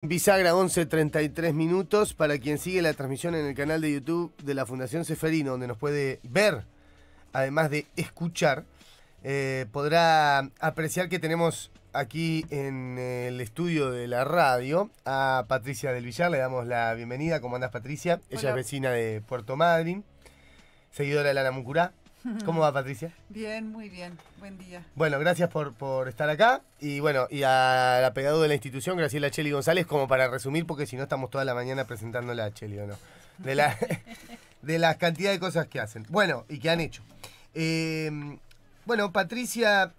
Bisagra 11:33 minutos. Para quien sigue la transmisión en el canal de YouTube de la Fundación Ceferino, donde nos puede ver, además de escuchar, podrá apreciar que tenemos aquí en el estudio de la radio a Patricia del Villar. Le damos la bienvenida. ¿Cómo andás, Patricia? Ella Hola. es vecina de Puerto Madryn, seguidora de Lana Muncurá. ¿Cómo va, Patricia? Bien, muy bien. Buen día. Bueno, gracias por estar acá. Y bueno, y a la pegadora de la institución, Graciela Cheli González, como para resumir, porque si no estamos toda la mañana presentándola a Cheli, ¿o no? De la cantidad de cosas que hacen. Bueno, y que han hecho. Bueno, Patricia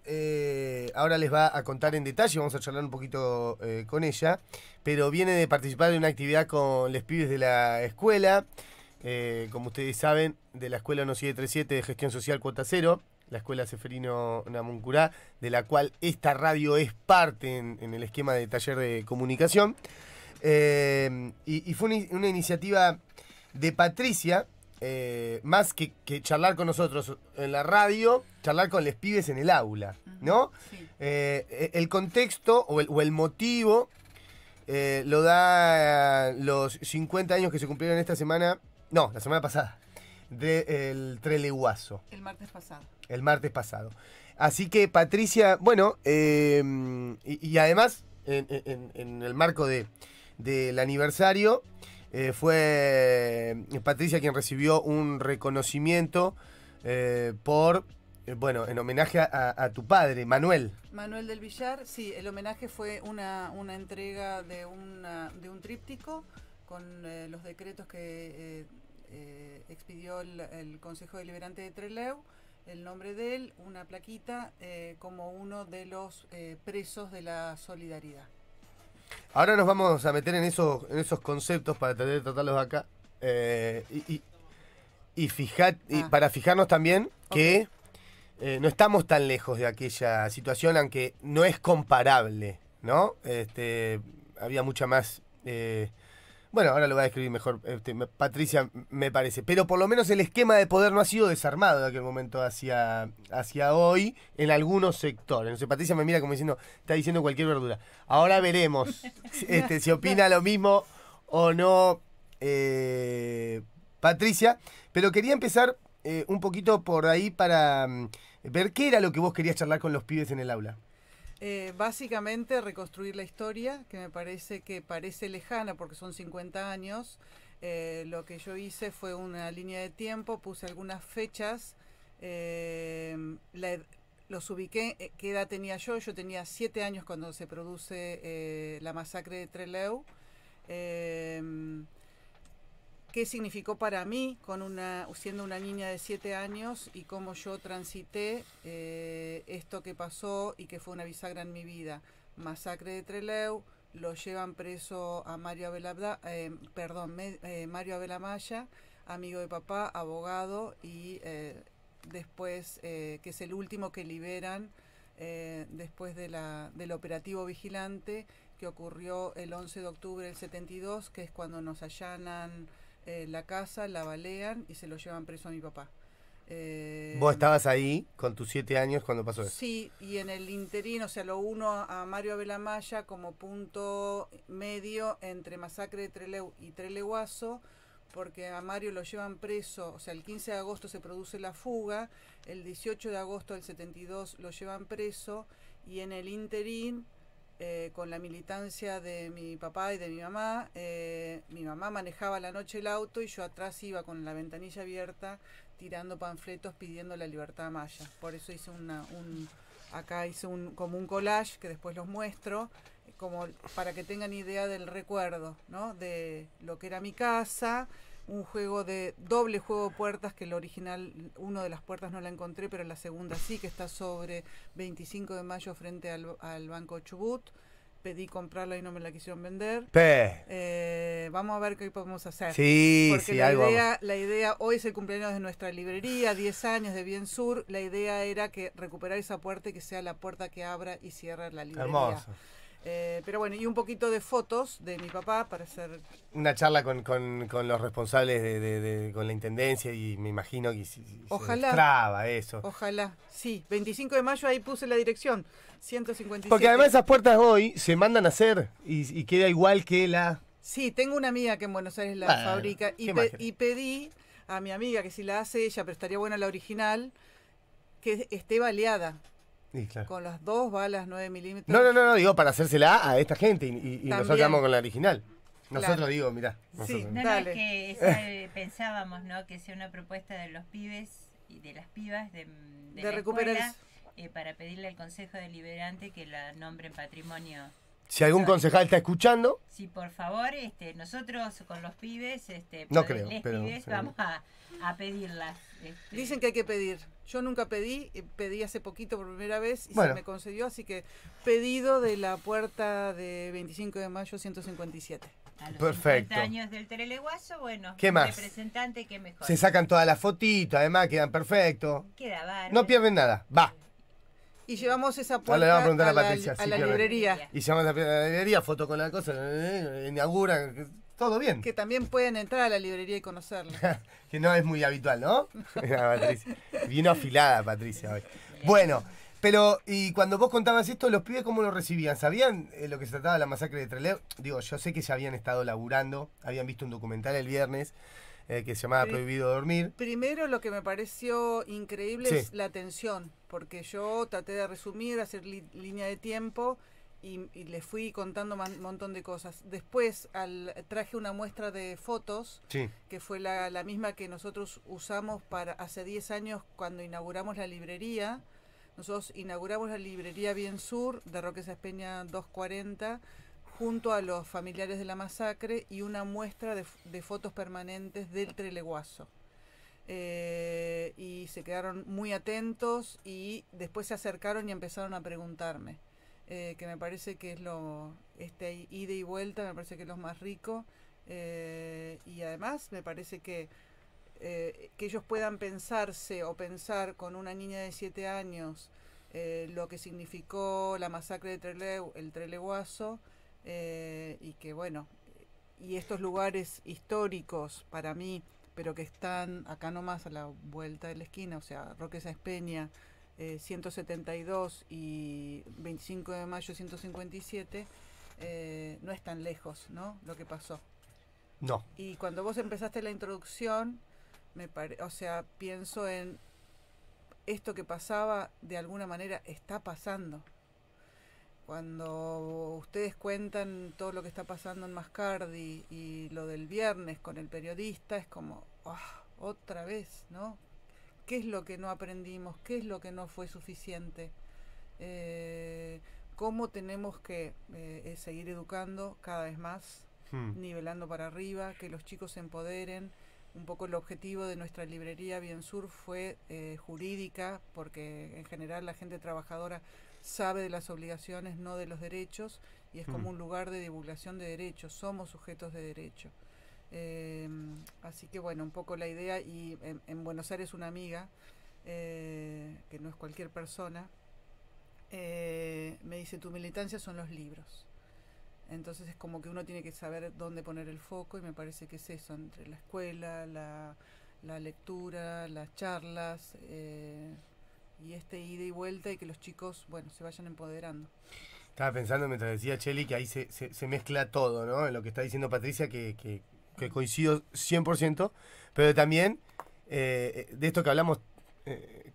ahora les va a contar en detalle, vamos a charlar un poquito con ella, pero viene de participar de una actividad con los pibes de la escuela. Como ustedes saben, de la Escuela 1737 de Gestión Social Cuota Cero, la Escuela Ceferino Namuncurá, de la cual esta radio es parte en el esquema de taller de comunicación. Y fue una iniciativa de Patricia, más que charlar con nosotros en la radio, charlar con los pibes en el aula, ¿no? Sí. El contexto o el motivo lo da los 50 años que se cumplieron esta semana. No, la semana pasada, del Treleguazo. El martes pasado. El martes pasado. Así que, Patricia, bueno, y además, en el marco del aniversario, fue Patricia quien recibió un reconocimiento bueno, en homenaje a tu padre, Manuel. Manuel del Villar, sí, el homenaje fue una entrega de un tríptico con los decretos que expidió el Consejo Deliberante de Trelew, el nombre de él, una plaquita como uno de los presos de la solidaridad. Ahora nos vamos a meter en esos conceptos para tratar de tratarlos acá. Para fijarnos también que no estamos tan lejos de aquella situación, aunque no es comparable, ¿no? Había mucha más... bueno, ahora lo va a describir mejor Patricia, me parece. Pero por lo menos el esquema de poder no ha sido desarmado de aquel momento hacia hoy en algunos sectores. No sé, Patricia me mira como diciendo, está diciendo cualquier verdura. Ahora veremos si opina lo mismo o no Patricia. Pero quería empezar un poquito por ahí para ver qué era lo que vos querías charlar con los pibes en el aula. Básicamente reconstruir la historia, que me parece lejana porque son 50 años. Lo que yo hice fue una línea de tiempo, puse algunas fechas, los ubiqué, qué edad tenía yo. Yo tenía 7 años cuando se produce la masacre de Trelew. ¿Qué significó para mí siendo una niña de 7 años y cómo yo transité esto que pasó y que fue una bisagra en mi vida? Masacre de Trelew, lo llevan preso a Mario Abelamaya, amigo de papá, abogado, y después, que es el último que liberan después del operativo vigilante que ocurrió el 11 de octubre del 72, que es cuando nos allanan la casa, la balean y se lo llevan preso a mi papá. ¿Vos estabas ahí con tus 7 años cuando pasó eso? Sí, y en el interín, o sea, lo uno a Mario Abelamaya como punto medio entre masacre de Trelew y Treleguazo, porque a Mario lo llevan preso, o sea, el 15 de agosto se produce la fuga, el 18 de agosto del 72 lo llevan preso, y en el interín, con la militancia de mi papá y de mi mamá manejaba a la noche el auto y yo atrás iba con la ventanilla abierta tirando panfletos pidiendo la libertad a Maya. Por eso hice acá hice como un collage que después los muestro, como para que tengan idea del recuerdo, ¿no? De lo que era mi casa, un doble juego de puertas, que el original, una de las puertas no la encontré, pero la segunda sí, que está sobre 25 de mayo frente al Banco Chubut. Pedí comprarla y no me la quisieron vender. Vamos a ver qué podemos hacer. Sí, porque sí, la idea, hoy es el cumpleaños de nuestra librería, 10 años de Bien Sur. La idea era recuperar esa puerta y que sea la puerta que abra y cierra la librería. Hermoso. Pero bueno, y un poquito de fotos de mi papá para hacer... Una charla con los responsables con la intendencia y me imagino que se destraba eso. Ojalá, sí. 25 de mayo ahí puse la dirección, 157. Porque además esas puertas hoy se mandan a hacer y queda igual que la... Sí, tengo una amiga que en Buenos Aires la fabrica y pedí a mi amiga que si la hace ella, pero estaría buena la original, que esté baleada. Sí, claro. Con las 2 balas 9 milímetros. No, digo para hacérsela a esta gente y nosotros quedamos con la original. Nosotros, claro. Digo, mirá. Sí, no, es que pensábamos, ¿no? Que sea una propuesta de los pibes y de las pibas de la recuperar escuela, para pedirle al Consejo Deliberante que la nombren patrimonio. Si algún concejal está escuchando. Sí, por favor, nosotros con los pibes, no creo, pero pibes, vamos a pedirlas. Dicen que hay que pedir. Yo nunca pedí hace poquito por primera vez y se me concedió, así que pedido de la puerta de 25 de mayo 157. A los perfecto. 50 años del Treleguazo, bueno, ¿qué más? Representante, qué mejor. Se sacan todas las fotitos, además quedan perfectos. Queda bárbaro. No pierden nada, va. Y llevamos esa puerta a la librería. Y llevamos a la librería, foto con la cosa, inauguran, todo bien. Que también pueden entrar a la librería y conocerla. Que no es muy habitual, ¿no? Patricia. Vino afilada Patricia hoy. Bueno, pero y cuando vos contabas esto, ¿los pibes cómo lo recibían? ¿Sabían lo que se trataba de la masacre de Trelew? Digo, yo sé que ya habían estado laburando, habían visto un documental el viernes que se llamaba Prohibido Dormir. Primero lo que me pareció increíble es la tensión, porque yo traté de resumir, hacer línea de tiempo y les fui contando un montón de cosas. Después traje una muestra de fotos, que fue la misma que nosotros usamos para hace 10 años cuando inauguramos la librería. Nosotros inauguramos la librería Bien Sur de Roque Sáenz-Peña 240 junto a los familiares de la masacre y una muestra de fotos permanentes del Treleguazo. Y se quedaron muy atentos y después se acercaron y empezaron a preguntarme, que me parece que es ida y vuelta, me parece que es lo más rico, y además me parece que ellos puedan pensarse o pensar con una niña de 7 años lo que significó la masacre de Trelew, el Treleguazo, y que bueno, y estos lugares históricos para mí, pero que están acá nomás a la vuelta de la esquina, o sea, Roque Sáenz-Peña 172 y 25 de mayo 157, no es tan lejos, ¿no? Lo que pasó. No. Y cuando vos empezaste la introducción, o sea, pienso en esto que pasaba, de alguna manera está pasando. Cuando ustedes cuentan todo lo que está pasando en Mascardi y lo del viernes con el periodista, es como, otra vez, ¿no? ¿Qué es lo que no aprendimos? ¿Qué es lo que no fue suficiente? ¿Cómo tenemos que seguir educando cada vez más, nivelando para arriba, que los chicos se empoderen? Un poco el objetivo de nuestra librería Bien Sur fue jurídica, porque en general la gente trabajadora sabe de las obligaciones, no de los derechos, y es como un lugar de divulgación de derechos, somos sujetos de derecho. Así que bueno, un poco la idea, y en Buenos Aires una amiga, que no es cualquier persona, me dice, tu militancia son los libros. Entonces es como que uno tiene que saber dónde poner el foco, y me parece que es eso, entre la escuela, la lectura, las charlas, y ida y vuelta, y que los chicos, bueno, se vayan empoderando. Estaba pensando mientras decía Cheli que ahí se mezcla todo, ¿no? En lo que está diciendo Patricia, que coincido 100%, pero también de esto que hablamos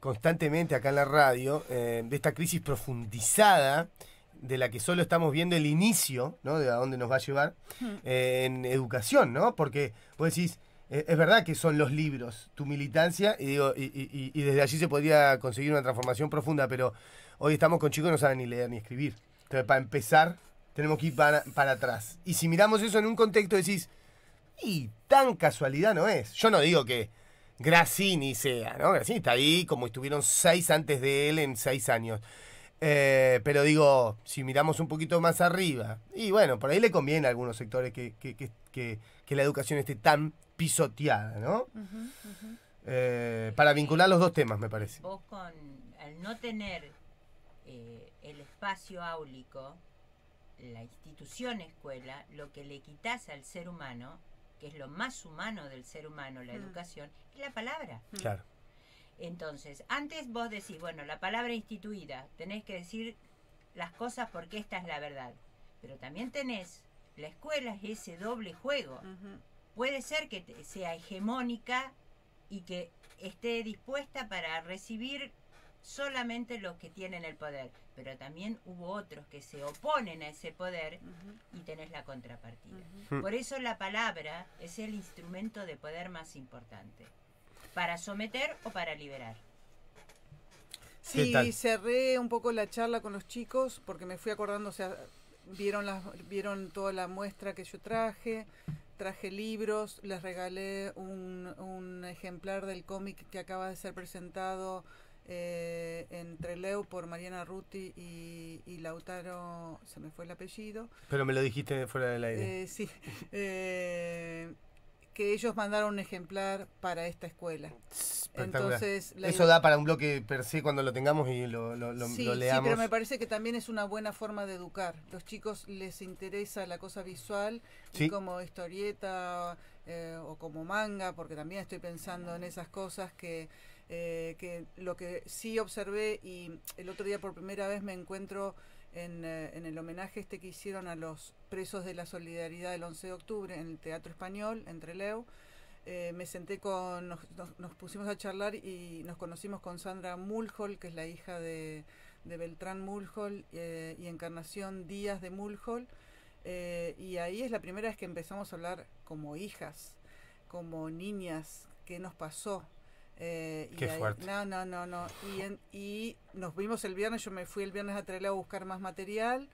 constantemente acá en la radio, de esta crisis profundizada, de la que solo estamos viendo el inicio, ¿no? De a dónde nos va a llevar en educación, ¿no? Porque vos decís, es verdad que son los libros, tu militancia, y desde allí se podría conseguir una transformación profunda, pero hoy estamos con chicos que no saben ni leer ni escribir. Entonces, para empezar, tenemos que ir para atrás. Y si miramos eso en un contexto, decís, y tan casualidad no es. Yo no digo que Grassini sea, ¿no? Grassini está ahí como estuvieron 6 antes de él en 6 años. Pero digo, si miramos un poquito más arriba, y bueno, por ahí le conviene a algunos sectores que la educación esté tan pisoteada, ¿no? Para vincular los dos temas, me parece. Vos al no tener el espacio áulico, la institución escuela, lo que le quitas al ser humano, que es lo más humano del ser humano, la educación, es la palabra. Claro. Entonces, antes vos decís, bueno, la palabra instituida, tenés que decir las cosas porque esta es la verdad. Pero también tenés, la escuela es ese doble juego. Puede ser que sea hegemónica y que esté dispuesta para recibir solamente los que tienen el poder, pero también hubo otros que se oponen a ese poder y tenés la contrapartida. Por eso la palabra es el instrumento de poder más importante, para someter o para liberar. Sí, cerré un poco la charla con los chicos porque me fui acordando, o sea, vieron toda la muestra que yo traje libros, les regalé un ejemplar del cómic que acaba de ser presentado en Trelew por Mariana Ruti y Lautaro, se me fue el apellido. Pero me lo dijiste fuera del aire. Sí, que ellos mandaron un ejemplar para esta escuela. Entonces, eso da para un bloque per se cuando lo tengamos y lo leamos. Sí, pero me parece que también es una buena forma de educar. Los chicos les interesa la cosa visual, y como historieta o como manga, porque también estoy pensando en esas cosas que lo que sí observé, y el otro día por primera vez me encuentro en el homenaje que hicieron a los presos de la solidaridad del 11 de octubre en el Teatro Español, en Trelew. Me senté nos pusimos a charlar y nos conocimos con Sandra Mulhall, que es la hija de Beltrán Mulhall y Encarnación Díaz de Mulhall. Y ahí es la primera vez que empezamos a hablar como hijas, como niñas, qué nos pasó. Qué fuerte. No. Y nos vimos el viernes, yo me fui el viernes a Trelew a buscar más material,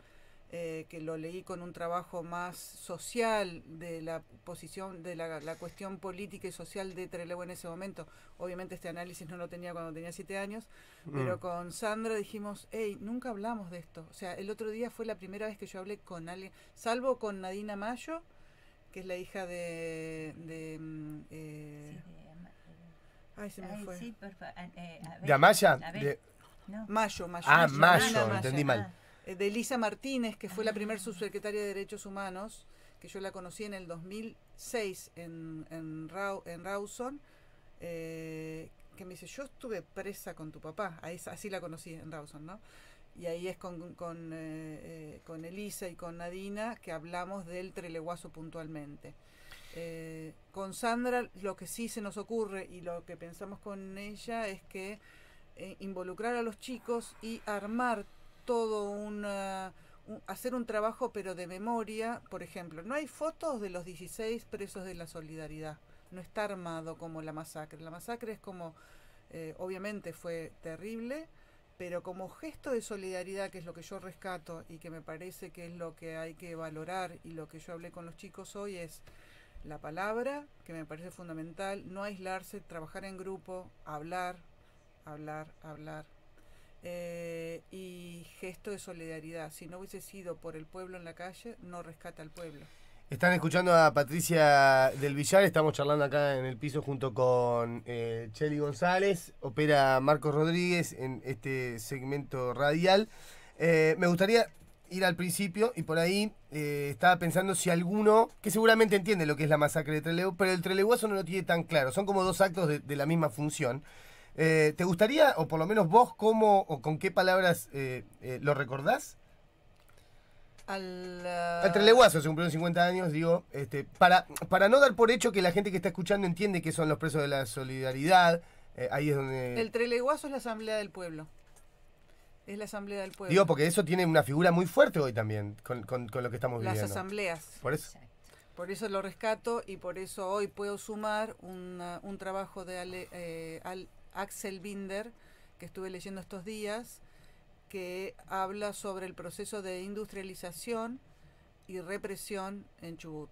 que lo leí con un trabajo más social de la posición, de la cuestión política y social de Trelew en ese momento. Obviamente este análisis no lo tenía cuando tenía 7 años, pero con Sandra dijimos, nunca hablamos de esto. O sea, el otro día fue la primera vez que yo hablé con alguien, salvo con Nadina Mayo, que es la hija de ay, se me fue. Sí, ¿De Amaya? No. Mayo. Mayo, entendí mal. De Elisa Martínez, que fue la primer subsecretaria de Derechos Humanos, que yo la conocí en el 2006 en Rawson, que me dice, yo estuve presa con tu papá, así la conocí en Rawson, ¿no? Y ahí es con Elisa y con Nadina que hablamos del Treleguazo puntualmente. Con Sandra lo que sí se nos ocurre y lo que pensamos con ella es que involucrar a los chicos y armar todo hacer un trabajo pero de memoria. Por ejemplo, no hay fotos de los 16 presos de la solidaridad, no está armado como la masacre es como obviamente fue terrible, pero como gesto de solidaridad, que es lo que yo rescato y que me parece que es lo que hay que valorar, y lo que yo hablé con los chicos hoy es la palabra, que me parece fundamental, no aislarse, trabajar en grupo, hablar, y gesto de solidaridad. Si no hubiese sido por el pueblo en la calle, no rescata al pueblo. Están escuchando a Patricia del Villar, estamos charlando acá en el piso junto con Chely González, opera Marcos Rodríguez en este segmento radial. Me gustaría ir al principio y por ahí estaba pensando si alguno, que seguramente entiende lo que es la masacre de Trelew, pero el Treleguazo no lo tiene tan claro, son como dos actos de la misma función. ¿Te gustaría, o por lo menos vos, cómo o con qué palabras lo recordás? Al Treleguazo, se cumplieron 50 años, digo, para no dar por hecho que la gente que está escuchando entiende que son los presos de la solidaridad, ahí es donde... El Treleguazo es la Asamblea del Pueblo. Es la Asamblea del Pueblo. Digo, porque eso tiene una figura muy fuerte hoy también, con lo que estamos viviendo. Las asambleas. Por eso. Por eso lo rescato, y por eso hoy puedo sumar un trabajo de Axel Binder, que estuve leyendo estos días, que habla sobre el proceso de industrialización y represión en Chubut.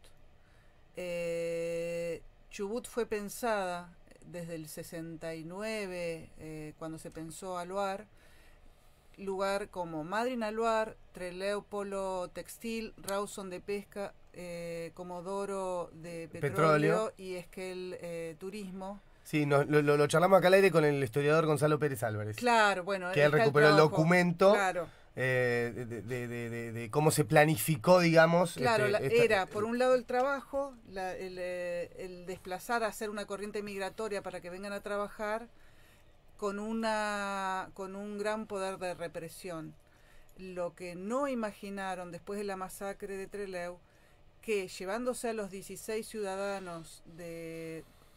Chubut fue pensada desde el 69, cuando se pensó Aluar, lugar como Madryn Aluar, Trelew Polo Textil, Rawson de Pesca, Comodoro de Petróleo y Esquel Turismo. Sí, lo charlamos acá al aire con el historiador Gonzalo Pérez Álvarez. Claro, bueno. Que él recuperó el documento. Claro. de cómo se planificó, digamos. Claro, era por un lado el trabajo, el desplazar, hacer una corriente migratoria para que vengan a trabajar con un gran poder de represión. Lo que no imaginaron después de la masacre de Trelew, que llevándose a los 16 ciudadanos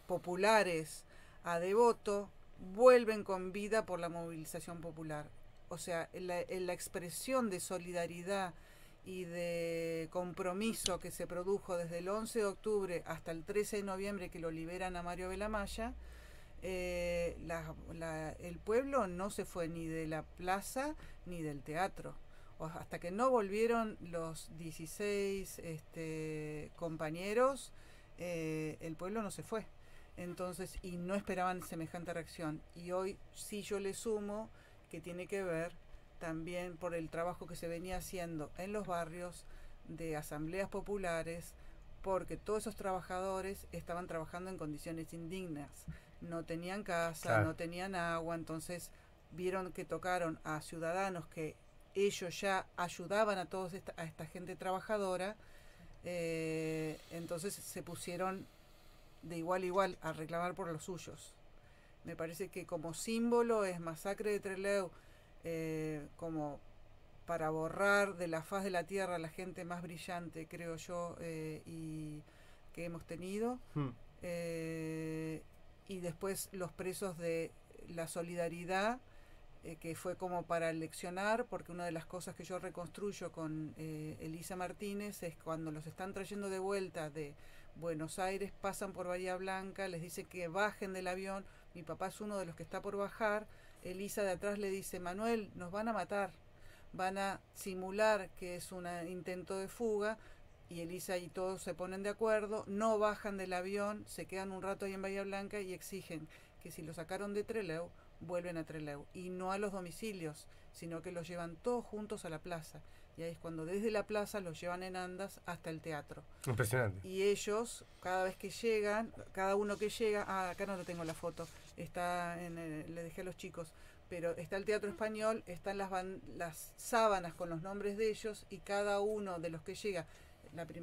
populares a Devoto, vuelven con vida por la movilización popular. O sea, la expresión de solidaridad y de compromiso que se produjo desde el 11 de octubre hasta el 13 de noviembre, que lo liberan a Mario Belamaya, el pueblo no se fue ni de la plaza ni del teatro. Hasta que no volvieron los 16 compañeros, el pueblo no se fue. Entonces, y no esperaban semejante reacción. Y hoy sí yo le sumo que tiene que ver también por el trabajo que se venía haciendo en los barrios de asambleas populares, porque todos esos trabajadores estaban trabajando en condiciones indignas. No tenían casa, claro, no tenían agua, entonces vieron que tocaron a ciudadanos que ellos ya ayudaban a a esta gente trabajadora, entonces se pusieron de igual a igual a reclamar por los suyos. Me parece que como símbolo es Masacre de Trelew, como para borrar de la faz de la tierra a la gente más brillante, creo yo, y que hemos tenido. Y después los presos de la solidaridad, que fue como para leccionar, porque una de las cosas que yo reconstruyo con Elisa Martínez es cuando los están trayendo de vuelta de Buenos Aires, pasan por Bahía Blanca, les dice que bajen del avión, mi papá es uno de los que está por bajar, Elisa de atrás le dice, Manuel, nos van a matar, van a simular que es un intento de fuga, y Elisa y todos se ponen de acuerdo, no bajan del avión, se quedan un rato ahí en Bahía Blanca y exigen que si lo sacaron de Trelew, vuelven a Trelew, y no a los domicilios, sino que los llevan todos juntos a la plaza. Y ahí es cuando desde la plaza los llevan en andas hasta el teatro. Impresionante. Y ellos, cada vez que llegan, cada uno que llega, acá no lo tengo la foto, está le dejé a los chicos, pero está el Teatro Español, están las sábanas con los nombres de ellos, y cada uno de los que llega,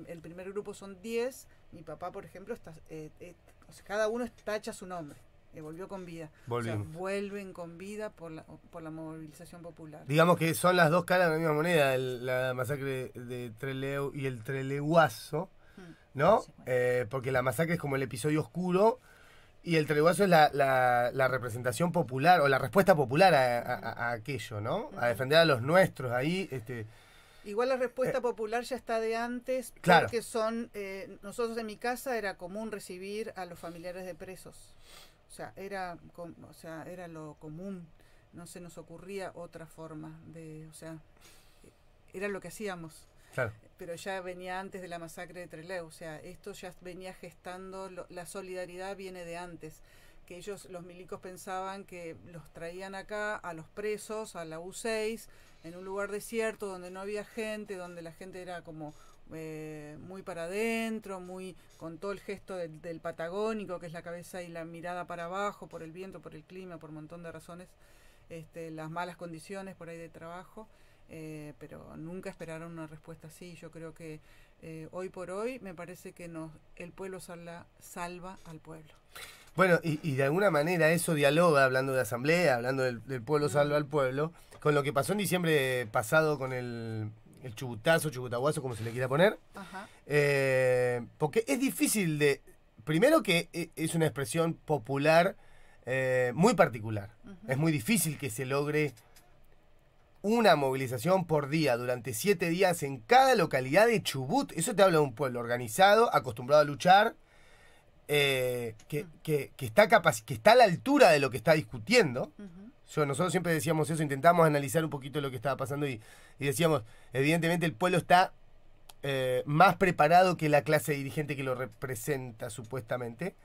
el primer grupo son 10, mi papá, por ejemplo, está, o sea, cada uno tacha su nombre. Volvió con vida. O sea, vuelven con vida por la movilización popular. Digamos que son las dos caras de la misma moneda, la masacre de Trelew y el trelewazo, ¿no? Porque la masacre es como el episodio oscuro y el trelewazo es la representación popular o la respuesta popular a aquello, ¿no? A defender a los nuestros ahí. Igual la respuesta popular ya está de antes, claro, porque nosotros en mi casa era común recibir a los familiares de presos. O sea, era lo común, no se nos ocurría otra forma era lo que hacíamos. Claro. Pero ya venía antes de la masacre de Trelew, o sea, esto ya venía gestando, la solidaridad viene de antes, que ellos, los milicos, pensaban que los traían acá, a los presos, a la U6, en un lugar desierto donde no había gente, donde la gente era como muy para adentro, muy con todo el gesto del patagónico, que es la cabeza y la mirada para abajo, por el viento, por el clima, por un montón de razones, las malas condiciones por ahí de trabajo, pero nunca esperaron una respuesta así. Yo creo que hoy por hoy me parece que el pueblo salva al pueblo. Bueno, y de alguna manera eso dialoga, hablando de asamblea, hablando del pueblo salva al pueblo, con lo que pasó en diciembre pasado con el chubutaguazo, como se le quiera poner. Ajá. Porque es difícil primero que es una expresión popular muy particular. Es muy difícil que se logre una movilización por día durante 7 días en cada localidad de Chubut. Eso te habla de un pueblo organizado, acostumbrado a luchar, que está a la altura de lo que está discutiendo. Nosotros siempre decíamos eso, intentamos analizar un poquito lo que estaba pasando y decíamos, evidentemente el pueblo está más preparado que la clase dirigente que lo representa supuestamente,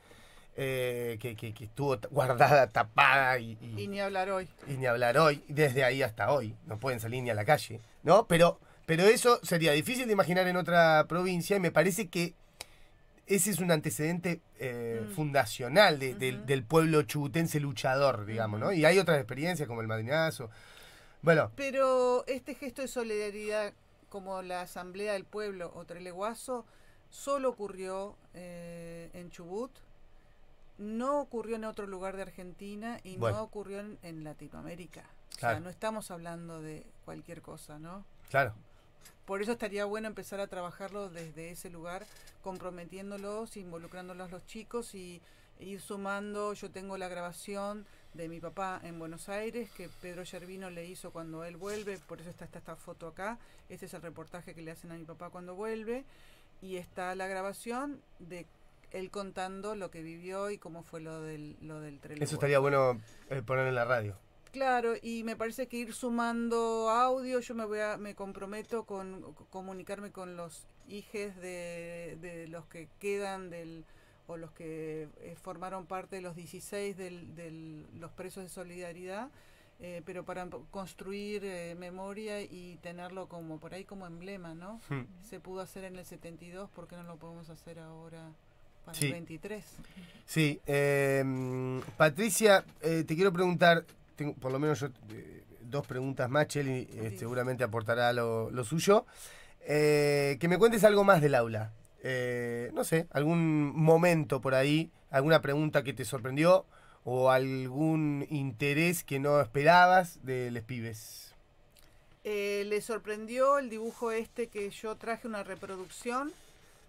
que estuvo guardada, tapada y ni hablar hoy. Y ni hablar hoy, desde ahí hasta hoy, no pueden salir ni a la calle, ¿no? Pero eso sería difícil de imaginar en otra provincia y me parece que ese es un antecedente fundacional del pueblo chubutense luchador, digamos, ¿no? Y hay otras experiencias como el Madrinazo, Bueno. Pero este gesto de solidaridad, como la Asamblea del Pueblo o Treleguazo, solo ocurrió en Chubut, no ocurrió en otro lugar de Argentina y no ocurrió en Latinoamérica. Claro. O sea, no estamos hablando de cualquier cosa, ¿no? Claro. Por eso estaría bueno empezar a trabajarlo desde ese lugar, comprometiéndolos, involucrándolos los chicos y ir sumando. Yo tengo la grabación de mi papá en Buenos Aires, que Pedro Yervino le hizo cuando él vuelve, por eso está esta foto acá. Este es el reportaje que le hacen a mi papá cuando vuelve. Y está la grabación de él contando lo que vivió y cómo fue lo del Treleguazo. Eso estaría bueno poner en la radio. Claro, y me parece que ir sumando audio, yo me comprometo con comunicarme con los hijes de los que quedan o los que formaron parte de los 16 de los presos de solidaridad, pero para construir memoria y tenerlo como por ahí como emblema, ¿no? Se pudo hacer en el 72, ¿por qué no lo podemos hacer ahora para el 23? Sí, Patricia, te quiero preguntar, tengo por lo menos yo dos preguntas más, Cheli seguramente aportará lo suyo. Que me cuentes algo más del aula. No sé, algún momento por ahí, alguna pregunta que te sorprendió o algún interés que no esperabas de les pibes. Le sorprendió el dibujo que yo traje, una reproducción.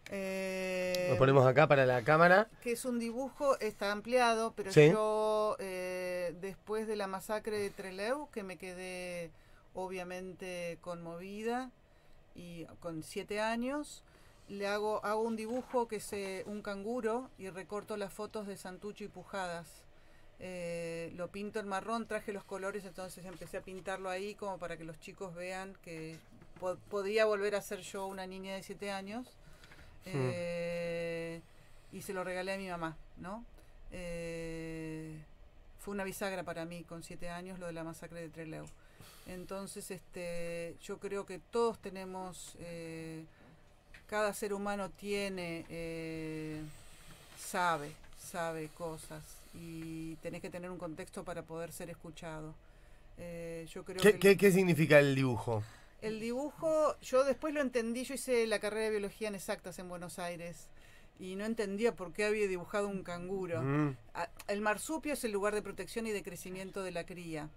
Lo ponemos acá para la cámara. Que es un dibujo, está ampliado, pero sí. Yo después de la masacre de Trelew, que me quedé obviamente conmovida y con 7 años, le hago un dibujo que es un canguro y recorto las fotos de Santucho y Pujadas. Lo pinto en marrón, traje los colores, entonces empecé a pintarlo ahí como para que los chicos vean que podía volver a ser yo una niña de 7 años. Y se lo regalé a mi mamá, ¿no? Fue una bisagra para mí con 7 años lo de la masacre de Trelew. Entonces yo creo que todos tenemos, cada ser humano tiene, sabe cosas y tenés que tener un contexto para poder ser escuchado. Yo creo ¿Qué significa el dibujo? El dibujo, yo después lo entendí, yo hice la carrera de biología en exactas en Buenos Aires y no entendía por qué había dibujado un canguro. El marsupio es el lugar de protección y de crecimiento de la cría.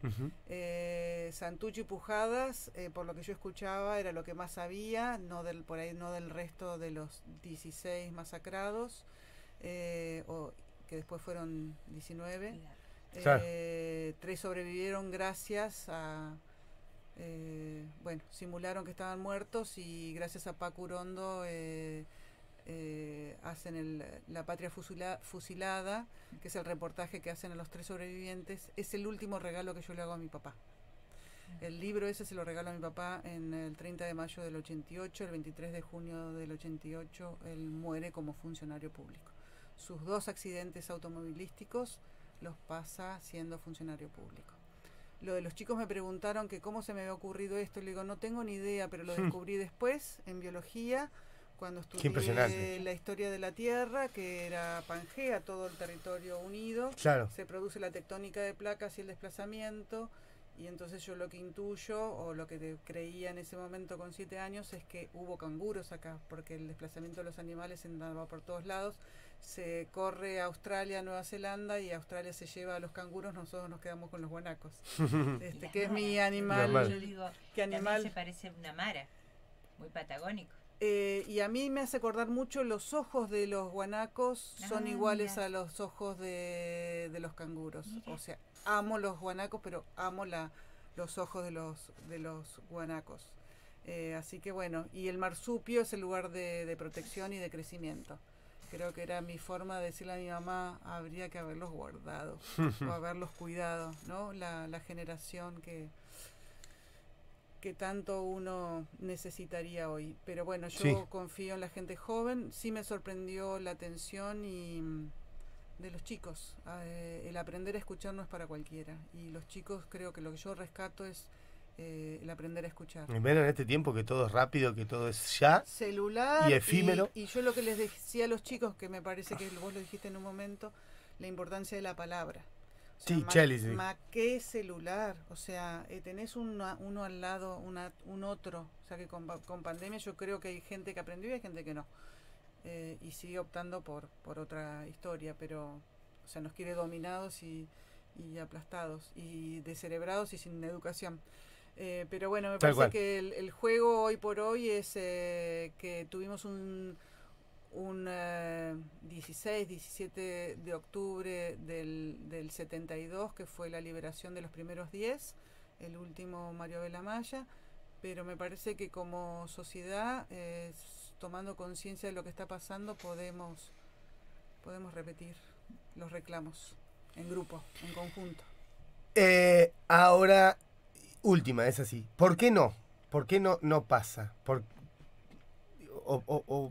Santucho y Pujadas, por lo que yo escuchaba, era lo que más sabía, por ahí no del resto de los 16 masacrados, que después fueron 19. Claro. 3 sobrevivieron gracias a... simularon que estaban muertos y gracias a Paco Urondo hacen la patria fusilada, que es el reportaje que hacen a los 3 sobrevivientes. Es el último regalo que yo le hago a mi papá. El libro ese se lo regalo a mi papá en el 30 de mayo del 88, el 23 de junio del 88 él muere como funcionario público. Sus 2 accidentes automovilísticos los pasa siendo funcionario público. Lo de los chicos me preguntaron que cómo se me había ocurrido esto. Le digo, no tengo ni idea, pero lo descubrí después en biología, cuando estudié la historia de la Tierra, que era Pangea, todo el territorio unido. Claro. Se produce la tectónica de placas y el desplazamiento. Y entonces yo lo que intuyo, o lo que creía en ese momento con 7 años, es que hubo canguros acá, porque el desplazamiento de los animales andaba por todos lados. Se corre a Australia, Nueva Zelanda, y Australia se lleva a los canguros, nosotros nos quedamos con los guanacos. Que es mi animal. Yo digo, ¿qué animal? Se parece a una mara, muy patagónico. Y a mí me hace acordar mucho, los ojos de los guanacos son iguales a los ojos de los canguros. Mira. O sea, amo los guanacos, pero amo los ojos de los guanacos. Así que bueno, y el marsupio es el lugar de protección y de crecimiento. Creo que era mi forma de decirle a mi mamá, habría que haberlos guardado o haberlos cuidado, ¿no? La generación que tanto uno necesitaría hoy. Pero bueno, yo confío en la gente joven. Sí me sorprendió la atención de los chicos. El aprender a escuchar no es para cualquiera. Y los chicos, creo que lo que yo rescato es el aprender a escuchar. Menos en este tiempo que todo es rápido, que todo es ya. Celular y efímero. Y yo lo que les decía a los chicos, que me parece que vos lo dijiste en un momento, la importancia de la palabra. O sea, Sí, Cheli, sí. ¿qué celular? O sea, tenés uno al lado, un otro. O sea, que con pandemia yo creo que hay gente que aprendió y hay gente que no. Y sigue optando por otra historia, pero, o sea, nos quiere dominados y aplastados y descerebrados y sin educación. Pero bueno, me parece que el juego hoy por hoy es que tuvimos un 16, 17 de octubre del 72, que fue la liberación de los primeros 10, el último Mario Belamaya, pero me parece que como sociedad, tomando conciencia de lo que está pasando, podemos repetir los reclamos en grupo, en conjunto. Ahora, última, es así. ¿Por qué no? ¿Por qué no pasa?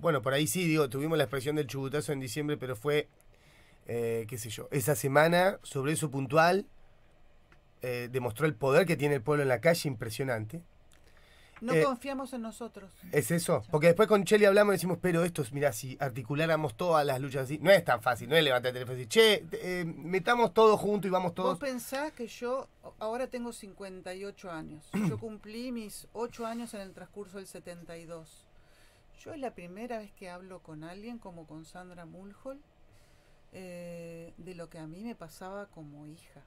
Bueno, por ahí sí, digo, tuvimos la expresión del chubutazo en diciembre, pero fue, qué sé yo, esa semana, sobre eso puntual, demostró el poder que tiene el pueblo en la calle, impresionante. No confiamos en nosotros. ¿Es eso? Porque después con Cheli hablamos y decimos, pero esto, mira, si articuláramos todas las luchas así, no es tan fácil, no es levantar el teléfono y decir, che, metamos todo junto y vamos todos. Vos pensás que yo ahora tengo 58 años. Yo cumplí mis 8 años en el transcurso del 72. Yo es la primera vez que hablo con alguien como con Sandra Mulhall de lo que a mí me pasaba como hija.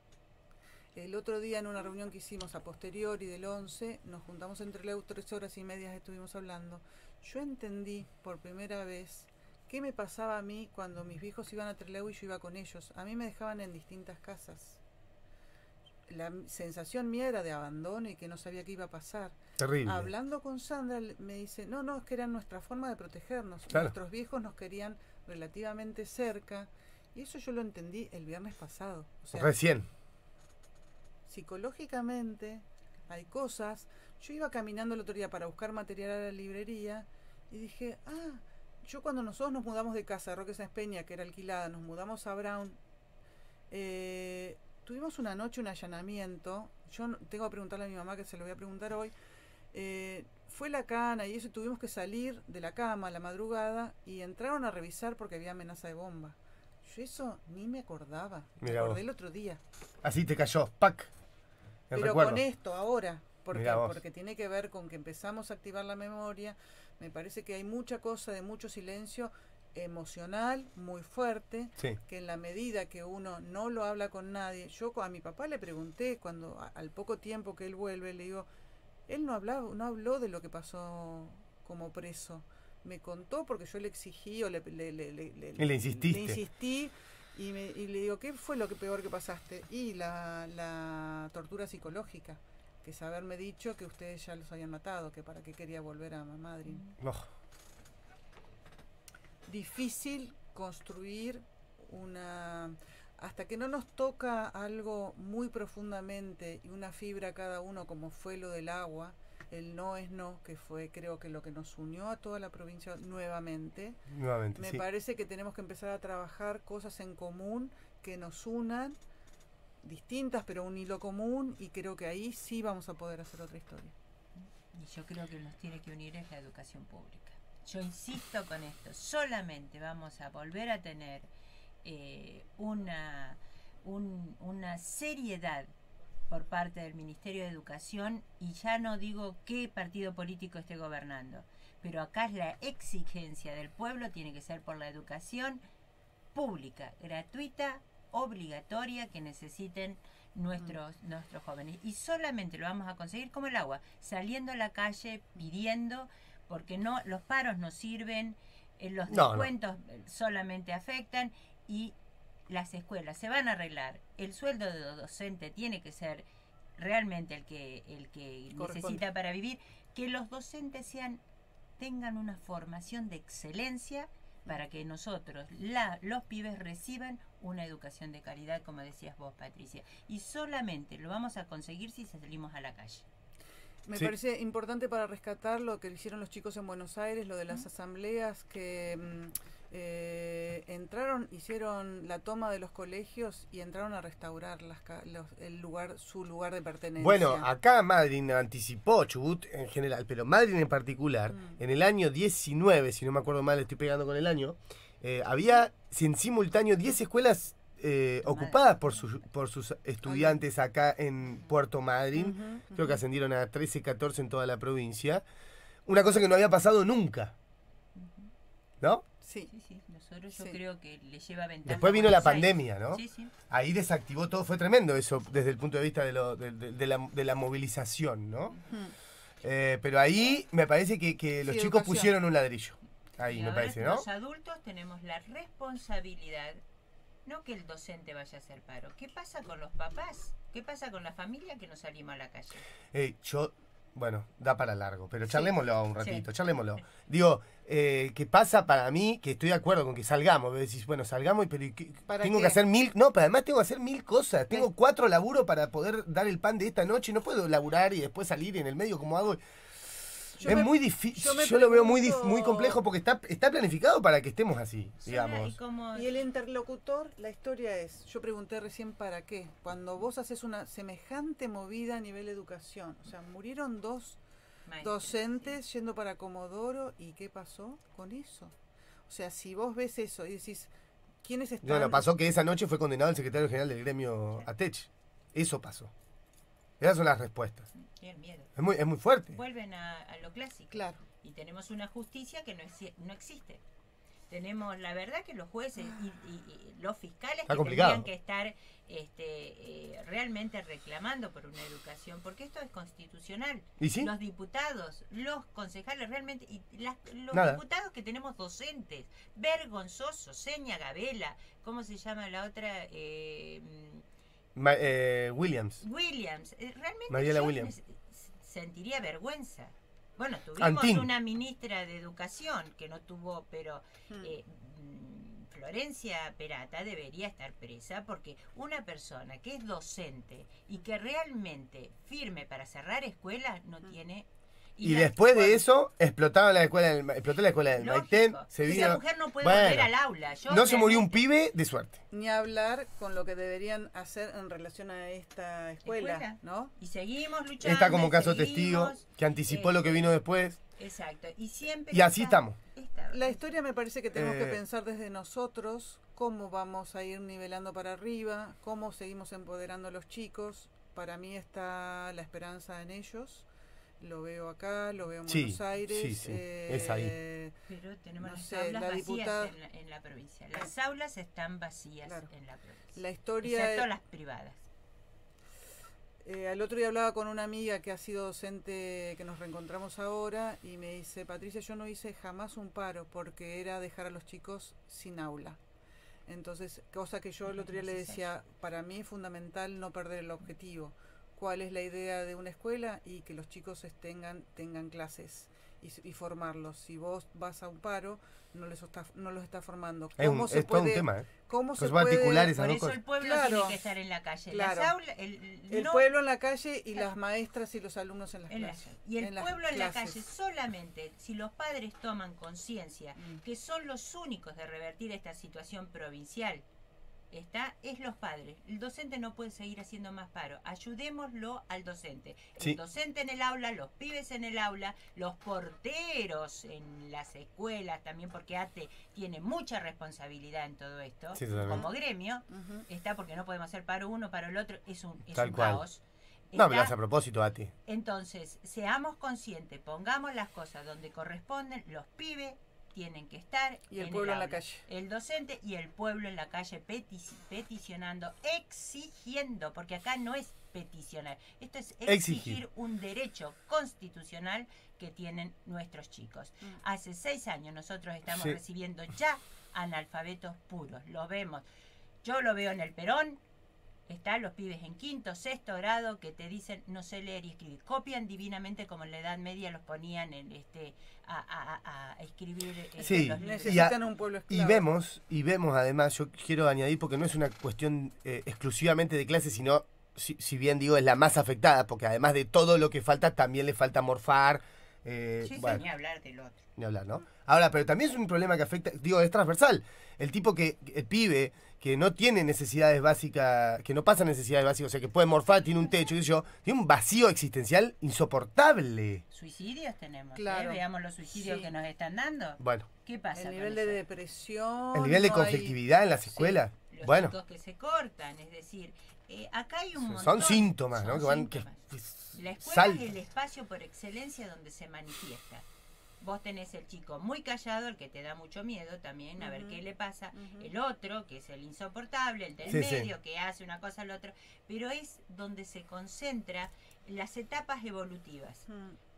El otro día en una reunión que hicimos a posteriori del 11, nos juntamos entre Trelew 3 horas y media, estuvimos hablando. Yo entendí por primera vez qué me pasaba a mí cuando mis viejos iban a Trelew y yo iba con ellos. A mí me dejaban en distintas casas. La sensación mía era de abandono y que no sabía qué iba a pasar. Terrible. Hablando con Sandra me dice, no, es que era nuestra forma de protegernos. Claro. Nuestros viejos nos querían relativamente cerca. Y eso yo lo entendí el viernes pasado. O sea, recién. Psicológicamente hay cosas. Yo iba caminando el otro día para buscar material a la librería y dije, yo cuando nosotros nos mudamos de casa de Roque Sáenz Peña, que era alquilada, nos mudamos a Brown, tuvimos una noche un allanamiento. Yo tengo que preguntarle a mi mamá, que se lo voy a preguntar hoy. Fue la cana y eso, tuvimos que salir de la cama a la madrugada y entraron a revisar porque había amenaza de bomba. Yo eso ni me acordaba. Me acordé el otro día. Así te cayó, ¡pac! Pero recuerdo. Con esto ahora, porque tiene que ver con que empezamos a activar la memoria. Me parece que hay mucha cosa de mucho silencio emocional muy fuerte, sí, que en la medida que uno no lo habla con nadie. Yo a mi papá le pregunté cuando al poco tiempo que él vuelve, le digo, él no habló de lo que pasó como preso. Me contó porque yo le exigí o le insistí y le digo, ¿qué fue lo que peor que pasaste? Y la tortura psicológica, que es haberme dicho que ustedes ya los habían matado, que para qué quería volver a Madrid. No. Difícil construir hasta que no nos toca algo muy profundamente y una fibra a cada uno, como fue lo del agua, el no es no, que fue creo que lo que nos unió a toda la provincia nuevamente. Me parece que tenemos que empezar a trabajar cosas en común que nos unan, distintas pero un hilo común, y creo que ahí sí vamos a poder hacer otra historia. Y yo creo que nos tiene que unir es la educación pública. Yo insisto con esto, solamente vamos a volver a tener una seriedad por parte del Ministerio de Educación, y ya no digo qué partido político esté gobernando, pero acá es la exigencia del pueblo, tiene que ser por la educación pública, gratuita, obligatoria, que necesiten nuestros jóvenes. Y solamente lo vamos a conseguir como el agua, saliendo a la calle, pidiendo, porque no, los paros no sirven, los descuentos solamente afectan, y las escuelas se van a arreglar. El sueldo de docente tiene que ser realmente el que necesita para vivir. Que los docentes tengan una formación de excelencia para que nosotros, los pibes, reciban una educación de calidad, como decías vos, Patricia. Y solamente lo vamos a conseguir si salimos a la calle. Me parece importante para rescatar lo que hicieron los chicos en Buenos Aires, lo de las asambleas que hicieron la toma de los colegios y entraron a restaurar su lugar de pertenencia. Bueno, acá Madryn anticipó, Chubut en general, pero Madryn en particular, en el año 19, si no me acuerdo mal, estoy pegando con el año, había en simultáneo 10 escuelas ocupadas por sus estudiantes acá en Puerto Madryn. Creo que ascendieron a 13, 14 en toda la provincia. Una cosa que no había pasado nunca. ¿No? Sí. Nosotros yo creo que le lleva ventaja. Después vino la pandemia, ¿no? Sí. Ahí desactivó todo, fue tremendo eso desde el punto de vista de la movilización, ¿no? Pero ahí me parece que los chicos pusieron un ladrillo. Ahí y me parece, ¿no? Los adultos tenemos la responsabilidad, no que el docente vaya a hacer paro. ¿Qué pasa con los papás? ¿Qué pasa con la familia que no salimos a la calle? Bueno, da para largo, pero charlémoslo un ratito, charlémoslo. Digo, ¿qué pasa para mí? Que estoy de acuerdo con que salgamos. Decís, bueno, salgamos, pero tengo que hacer no, pero además tengo que hacer 1000 cosas. Tengo 4 laburos para poder dar el pan de esta noche. No puedo laburar y después salir en el medio como hago. Muy difícil. Yo lo veo muy complejo porque está planificado para que estemos así, digamos. Y el interlocutor, la historia es, yo pregunté recién para qué. Cuando vos haces una semejante movida a nivel de educación, o sea, murieron 2 docentes yendo para Comodoro, ¿y qué pasó con eso? O sea, si vos ves eso y decís, ¿quiénes están? Bueno, pasó que esa noche fue condenado el secretario general del gremio ATECH. Eso pasó. Esas son las respuestas. Tienen miedo. Es muy fuerte. Vuelven a lo clásico. Claro. Y tenemos una justicia que no existe. Tenemos, la verdad, que los jueces y los fiscales que tendrían que estar realmente reclamando por una educación, porque esto es constitucional. ¿Y sí? Los diputados, los concejales realmente, y los diputados que tenemos docentes, vergonzosos, Seña Gabela, ¿cómo se llama la otra? Williams. Realmente Mariela Williams. Sentiría vergüenza. Bueno, tuvimos una ministra de Educación que no tuvo, pero Florencia Perata debería estar presa porque una persona que es docente y que realmente firme para cerrar escuelas no tiene... Y después de eso, explotó la escuela del Maitén. Esa mujer no puede volver al aula. No se murió un pibe de suerte. Ni hablar con lo que deberían hacer en relación a esta escuela, ¿no? Y seguimos luchando. Está como caso testigo, que anticipó lo que vino después. Exacto. Y así estamos. La historia me parece que tenemos que pensar desde nosotros cómo vamos a ir nivelando para arriba, cómo seguimos empoderando a los chicos. Para mí está la esperanza en ellos. Lo veo acá, lo veo en Buenos Aires. Sí, es ahí. Pero tenemos las aulas vacías en la provincia. Las aulas están vacías en la provincia. La historia excepto las privadas. Al otro día hablaba con una amiga que ha sido docente, que nos reencontramos ahora, y me dice, Patricia, yo no hice jamás un paro porque era dejar a los chicos sin aula. Entonces, cosa que yo el otro día le decía, para mí es fundamental no perder el objetivo. ¿Cuál es la idea de una escuela? Y que los chicos tengan clases y formarlos. Si vos vas a un paro, no los estás formando. ¿Cómo se puede, todo un tema, ¿cómo se puede articular esas por dos eso cosas? El pueblo tiene que estar en la calle. Claro. Las aulas, el pueblo en la calle y las maestras y los alumnos en las clases. Y el pueblo en la calle solamente si los padres toman conciencia que son los únicos de revertir esta situación provincial. Es los padres. El docente no puede seguir haciendo más paro. Ayudémoslo al docente. El docente en el aula, los pibes en el aula, los porteros en las escuelas también, porque ATE tiene mucha responsabilidad en todo esto. Como gremio, está porque no podemos hacer paro uno, paro el otro. Es un caos. No, me lo hace a propósito, ATE. Entonces, seamos conscientes, pongamos las cosas donde corresponden. Los pibes tienen que estar y el pueblo en la calle, el docente y el pueblo en la calle peticionando, exigiendo, porque acá no es peticionar, esto es exigir un derecho constitucional que tienen nuestros chicos. Hace 6 años nosotros estamos recibiendo ya analfabetos puros, lo vemos, yo lo veo en el Perón. Están los pibes en 5º, 6º grado que te dicen no sé leer y escribir. Copian divinamente como en la Edad Media los ponían en a escribir. Necesitan un pueblo esclavo. Y vemos además, yo quiero añadir, porque no es una cuestión exclusivamente de clase, sino, si bien digo, es la más afectada, porque además de todo lo que falta, también le falta morfar. Ni hablar del otro. Ni hablar, ¿no? Ahora, pero también es un problema que afecta, es transversal. El pibe que no tiene necesidades básicas, que no pasa necesidades básicas, o sea, que puede morfar, tiene un techo, tiene un vacío existencial insoportable. Suicidios tenemos, claro. Veamos los suicidios que nos están dando. Bueno. ¿Qué pasa? El nivel de depresión. El nivel de conflictividad en las escuelas. los Bueno. chicos que se cortan, es decir, acá hay un montón. Son síntomas, ¿no? Son Que van, síntomas. La escuela saltan. es el espacio por excelencia donde se manifiesta. Vos tenés el chico muy callado, el que te da mucho miedo también, a ver qué le pasa. El otro, que es el insoportable, el del Sí, medio, sí. que hace una cosa al otro. Pero es donde se concentra las etapas evolutivas.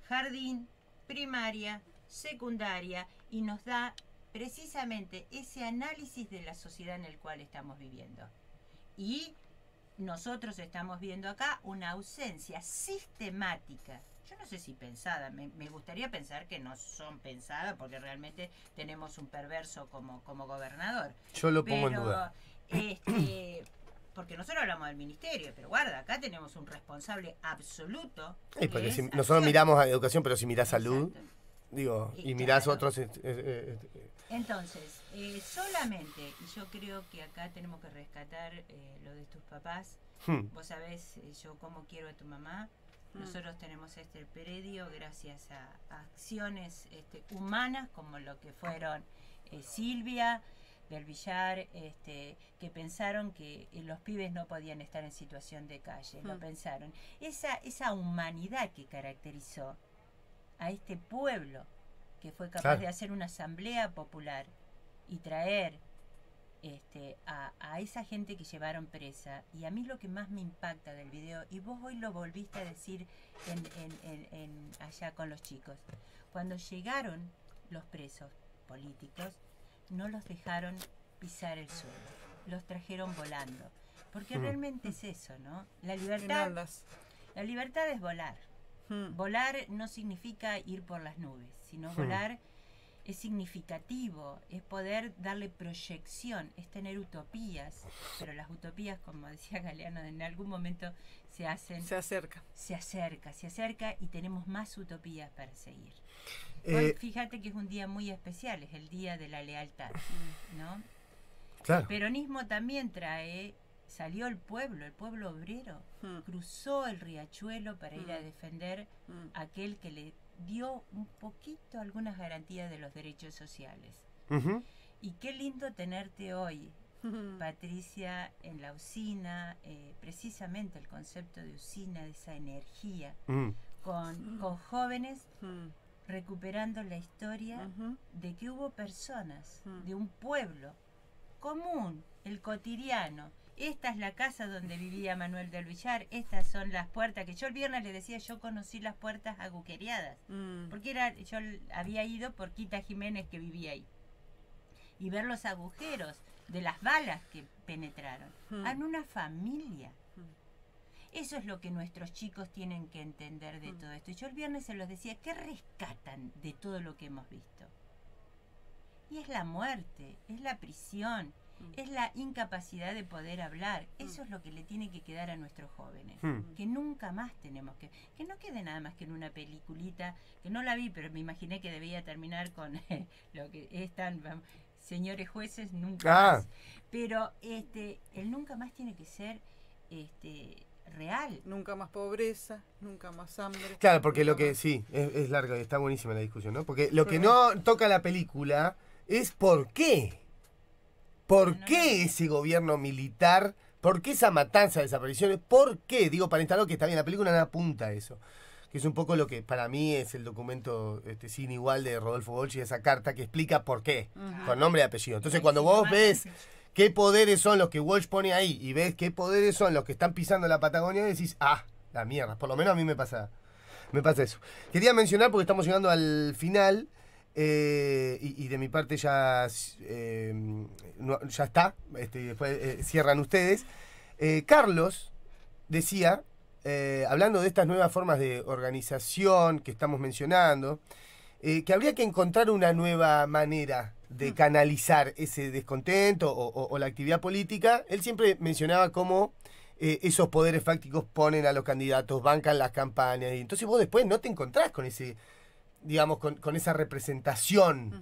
Jardín, primaria, secundaria, y nos da precisamente ese análisis de la sociedad en el cual estamos viviendo. Y nosotros estamos viendo acá una ausencia sistemática. Yo no sé si pensada, me gustaría pensar que no son pensadas porque realmente tenemos un perverso como gobernador. Yo lo pongo en duda. Porque nosotros hablamos del ministerio, pero guarda, acá tenemos un responsable absoluto. Porque que si es nosotros Acción. miramos a educación, pero si mirás salud, Exacto. digo, Y y mirás claro. otros... Entonces, solamente, y yo creo que acá tenemos que rescatar lo de tus papás. Vos sabés, yo cómo quiero a tu mamá. Nosotros tenemos este predio gracias a acciones humanas como lo que fueron Silvia del Villar, que pensaron que los pibes no podían estar en situación de calle, lo pensaron. Esa humanidad que caracterizó a este pueblo, que fue capaz de hacer una asamblea popular y traer a esa gente que llevaron presa. Y a mí lo que más me impacta del video, y vos hoy lo volviste a decir allá con los chicos, cuando llegaron los presos políticos, no los dejaron pisar el suelo, los trajeron volando, porque realmente es eso, ¿no? La libertad es volar. Volar no significa ir por las nubes, sino volar es significativo, es poder darle proyección, es tener utopías, pero las utopías, como decía Galeano, en algún momento se acerca y tenemos más utopías para seguir. Hoy, fíjate que es un día muy especial, es el día de la lealtad, ¿no? Claro. El peronismo también salió el pueblo obrero, cruzó el riachuelo para ir a defender a aquel que le dio un poquito algunas garantías de los derechos sociales. Y qué lindo tenerte hoy, Patricia, en la usina, precisamente el concepto de usina, de esa energía, con jóvenes recuperando la historia de que hubo personas de un pueblo común, el cotidiano. Esta es la casa donde vivía Manuel del Villar, estas son las puertas, que yo el viernes le decía, yo conocí las puertas agujereadas, porque yo había ido por Quita Jiménez, que vivía ahí, y ver los agujeros de las balas que penetraron. En una familia. Eso es lo que nuestros chicos tienen que entender de todo esto. Y yo el viernes se los decía, ¿qué rescatan de todo lo que hemos visto? Y es la muerte, es la prisión, es la incapacidad de poder hablar. Eso es lo que le tiene que quedar a nuestros jóvenes. Que nunca más tenemos que no quede nada más que en una peliculita, que no la vi, pero me imaginé que debía terminar con lo que están, señores jueces, nunca más. Pero el nunca más tiene que ser real. Nunca más pobreza, nunca más hambre. Claro, porque lo que sí, es larga, está buenísima la discusión, ¿no? Porque lo que no toca la película es por qué. ¿Por qué ese gobierno militar? ¿Por qué esa matanza, desapariciones? ¿Por qué? Digo, para instalar que está bien, la película no apunta a eso. Que es un poco lo que para mí es el documento sin igual de Rodolfo Golgi, esa carta que explica por qué, con nombre y apellido. Entonces, cuando vos ves qué poderes son los que Walsh pone ahí y ves qué poderes son los que están pisando la Patagonia, decís, la mierda. Por lo menos a mí me pasa eso. Quería mencionar, porque estamos llegando al final, y de mi parte ya está, después cierran ustedes. Carlos decía, hablando de estas nuevas formas de organización que estamos mencionando, que habría que encontrar una nueva manera de canalizar ese descontento o la actividad política. Él siempre mencionaba cómo esos poderes fácticos ponen a los candidatos, bancan las campañas, y entonces vos después no te encontrás con ese, digamos, con esa representación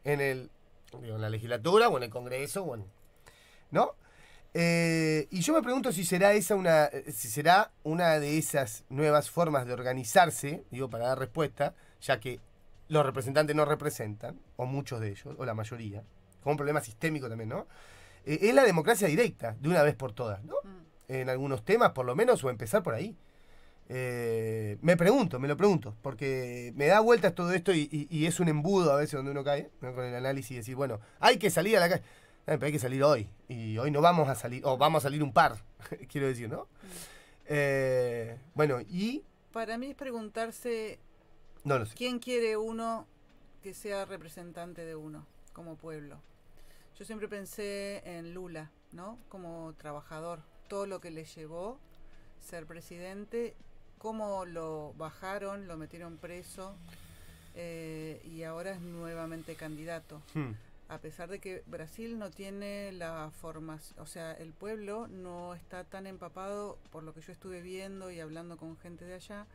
en la legislatura o en el Congreso, ¿no? Y yo me pregunto si será una de esas nuevas formas de organizarse, digo, para dar respuesta, ya que los representantes no representan, o muchos de ellos, o la mayoría, como un problema sistémico también, ¿no? es la democracia directa, de una vez por todas, ¿no? En algunos temas, por lo menos, o empezar por ahí. Me lo pregunto, porque me da vueltas todo esto y es un embudo a veces donde uno cae, ¿no? Con el análisis y decir, bueno, hay que salir a la calle. Pero hay que salir hoy, y hoy no vamos a salir, o vamos a salir un par, quiero decir, ¿no? Bueno, y... Para mí es preguntarse No lo sé. quién quiere uno que sea representante de uno como pueblo. Yo siempre pensé en Lula, ¿no? Como trabajador, todo lo que le llevó ser presidente, cómo lo bajaron, lo metieron preso y ahora es nuevamente candidato. A pesar de que Brasil no tiene la formación, o sea, el pueblo no está tan empapado, por lo que yo estuve viendo y hablando con gente de allá,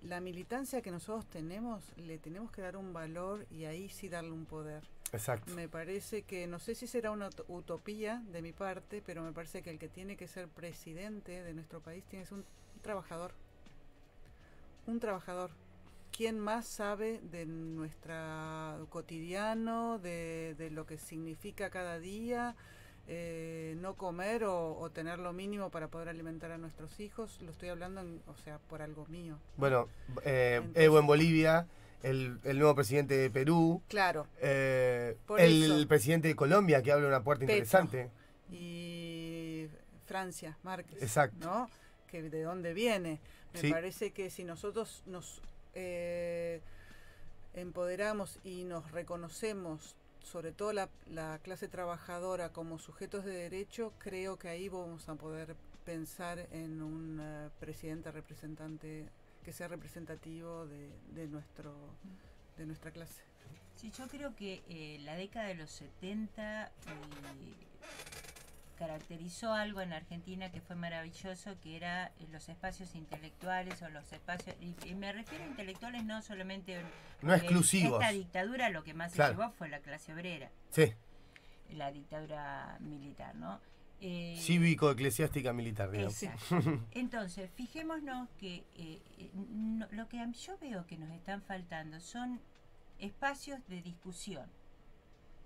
la militancia que nosotros tenemos, le tenemos que dar un valor y ahí sí darle un poder. Exacto. Me parece que, no sé si será una utopía de mi parte, pero me parece que el que tiene que ser presidente de nuestro país tiene que ser un trabajador. Un trabajador. ¿Quién más sabe de nuestro cotidiano, de lo que significa cada día, no comer o tener lo mínimo para poder alimentar a nuestros hijos? Lo estoy hablando, o sea, por algo mío. Bueno, Entonces, Evo en Bolivia, el nuevo presidente de Perú, claro, el presidente de Colombia, que abre una puerta Petro. interesante. Y Francia, Márquez, Exacto. ¿no? Que de dónde viene. Me Sí. parece que si nosotros nos empoderamos y nos reconocemos, sobre todo la clase trabajadora, como sujetos de derecho, creo que ahí vamos a poder pensar en un presidente representante que sea representativo de nuestra clase. Sí, yo creo que la década de los 70 caracterizó algo en Argentina que fue maravilloso, que era los espacios intelectuales o los espacios, y me refiero a intelectuales no solamente No exclusivos. Esta dictadura lo que más Claro. se llevó fue la clase obrera, Sí, la dictadura militar, ¿no? cívico-eclesiástica militar, digamos. Exacto. Entonces, fijémonos que lo que yo veo que nos están faltando son espacios de discusión,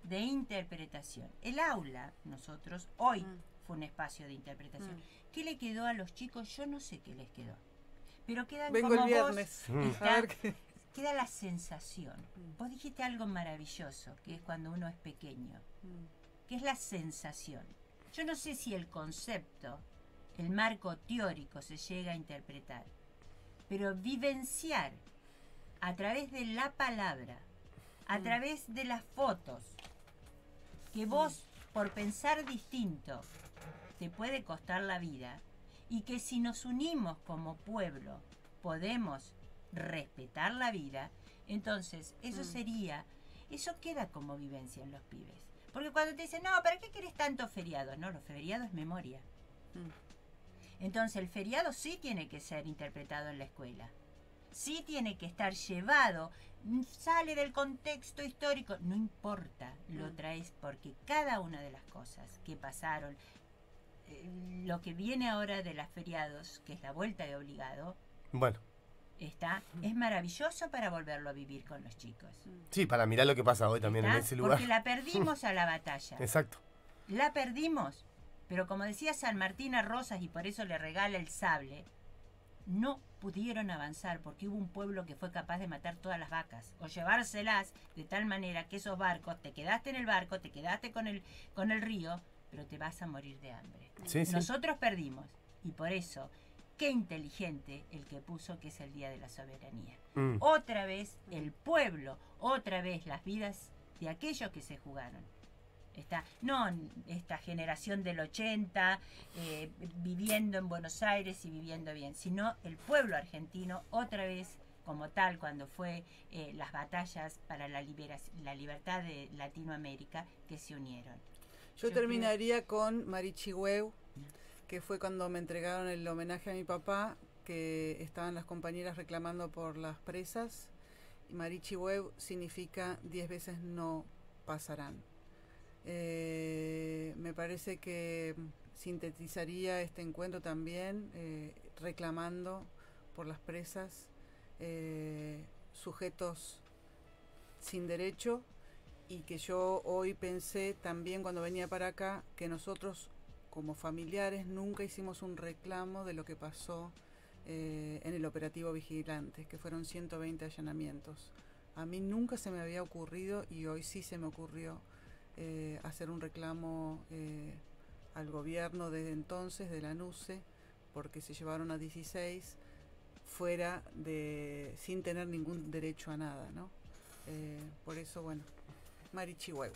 de interpretación. El aula, nosotros, hoy fue un espacio de interpretación. ¿Qué le quedó a los chicos? Yo no sé qué les quedó. Pero quedan Vengo como el viernes. vos, A ver qué. queda la sensación. Vos dijiste algo maravilloso, que es cuando uno es pequeño, que es la sensación. Yo no sé si el concepto, el marco teórico se llega a interpretar, pero vivenciar a través de la palabra, a través de las fotos, que vos, por pensar distinto, te puede costar la vida, y que si nos unimos como pueblo podemos respetar la vida, entonces eso queda como vivencia en los pibes. Porque cuando te dicen, no, ¿para qué querés tantos feriados? No, los feriados es memoria. Entonces el feriado sí tiene que ser interpretado en la escuela. Sí tiene que estar llevado, sale del contexto histórico, no importa, lo traes porque cada una de las cosas que pasaron, lo que viene ahora de los feriados, que es la vuelta de obligado, Bueno, es maravilloso para volverlo a vivir con los chicos. sí, para mirar lo que pasa hoy también en ese lugar. Porque la perdimos a la batalla. Exacto. La perdimos, pero como decía San Martín a Rosas, y por eso le regala el sable, no pudieron avanzar porque hubo un pueblo que fue capaz de matar todas las vacas o llevárselas de tal manera que esos barcos, te quedaste en el barco, te quedaste con el río, pero te vas a morir de hambre. Sí, sí. Nosotros perdimos, y por eso, qué inteligente el que puso que es el Día de la Soberanía. Otra vez el pueblo, otra vez las vidas de aquellos que se jugaron. No esta generación del 80 viviendo en Buenos Aires y viviendo bien, sino el pueblo argentino otra vez como tal cuando fue las batallas para la libertad de Latinoamérica que se unieron. Yo terminaría con Marichi Güeu, que fue cuando me entregaron el homenaje a mi papá, que estaban las compañeras reclamando por las presas. Y Marichi Güeu significa 10 veces no pasarán. Me parece que sintetizaría este encuentro también reclamando por las presas, sujetos sin derecho y que yo hoy pensé también cuando venía para acá que nosotros como familiares nunca hicimos un reclamo de lo que pasó en el operativo Vigilante, que fueron 120 allanamientos. A mí nunca se me había ocurrido y hoy sí se me ocurrió hacer un reclamo al gobierno desde entonces, de la NUCE, porque se llevaron a 16 fuera de, sin tener ningún derecho a nada, ¿no? Por eso, bueno, Marichihueu.